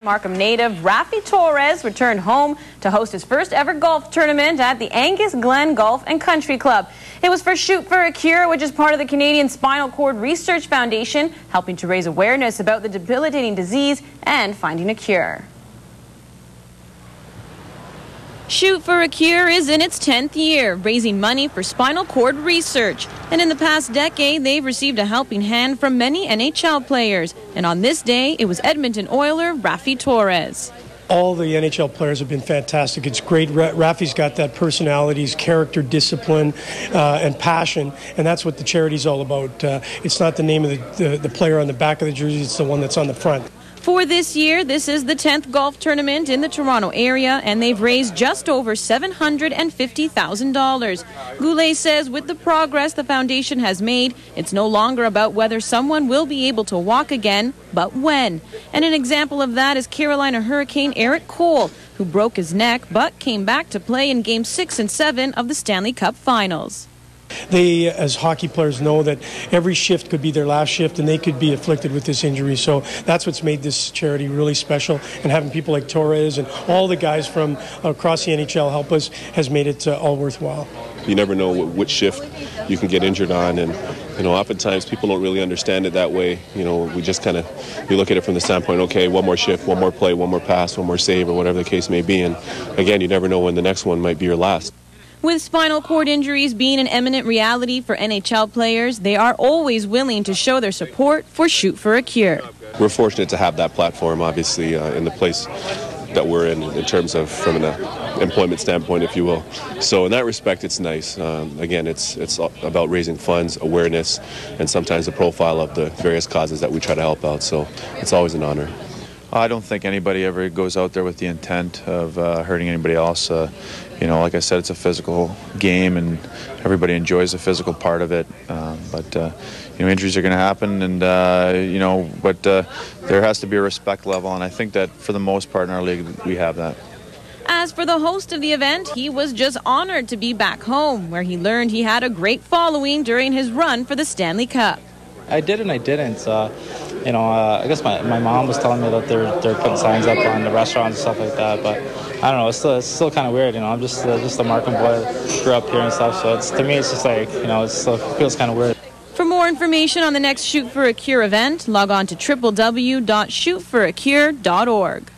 Markham native Raffi Torres returned home to host his first ever golf tournament at the Angus Glen Golf and Country Club. It was for Shoot for a Cure, which is part of the Canadian Spinal Cord Research Foundation, helping to raise awareness about the debilitating disease and finding a cure. Shoot for a Cure is in its 10th year, raising money for spinal cord research. And in the past decade, they've received a helping hand from many NHL players. And on this day, it was Edmonton Oiler Raffi Torres. All the NHL players have been fantastic. It's great. Raffi's got that personality, his character, discipline, and passion, and that's what the charity's all about. It's not the name of the player on the back of the jersey, it's the one that's on the front. For this year, this is the 10th golf tournament in the Toronto area, and they've raised just over $750,000. Goulet says with the progress the foundation has made, it's no longer about whether someone will be able to walk again, but when. And an example of that is Carolina Hurricane Eric Cole, who broke his neck but came back to play in Games 6 and 7 of the Stanley Cup Finals. They, as hockey players, know that every shift could be their last shift and they could be afflicted with this injury. So that's what's made this charity really special. And having people like Torres and all the guys from across the NHL help us has made it all worthwhile. You never know which shift you can get injured on, and oftentimes people don't really understand it that way. We just we look at it from the standpoint, okay, one more shift, one more play, one more pass, one more save, or whatever the case may be. And again, you never know when the next one might be your last. With spinal cord injuries being an imminent reality for NHL players, they are always willing to show their support for Shoot for a Cure. We're fortunate to have that platform, obviously, in the place that we're in terms of from an employment standpoint, if you will. So in that respect, it's nice. Again, it's about raising funds, awareness, and sometimes the profile of the various causes that we try to help out. So it's always an honor. I don't think anybody ever goes out there with the intent of hurting anybody else. Like I said, it's a physical game, and everybody enjoys the physical part of it. But injuries are going to happen, and but there has to be a respect level, and I think that for the most part in our league, we have that. As for the host of the event, he was just honored to be back home, where he learned he had a great following during his run for the Stanley Cup. I did and I didn't. I guess my mom was telling me that they're putting signs up on the restaurants and stuff like that, but I don't know. It's still kind of weird. I'm just a Markham boy, grew up here and stuff. So to me, it's just like it still feels kind of weird. For more information on the next Shoot for a Cure event, log on to www.shootforacure.org.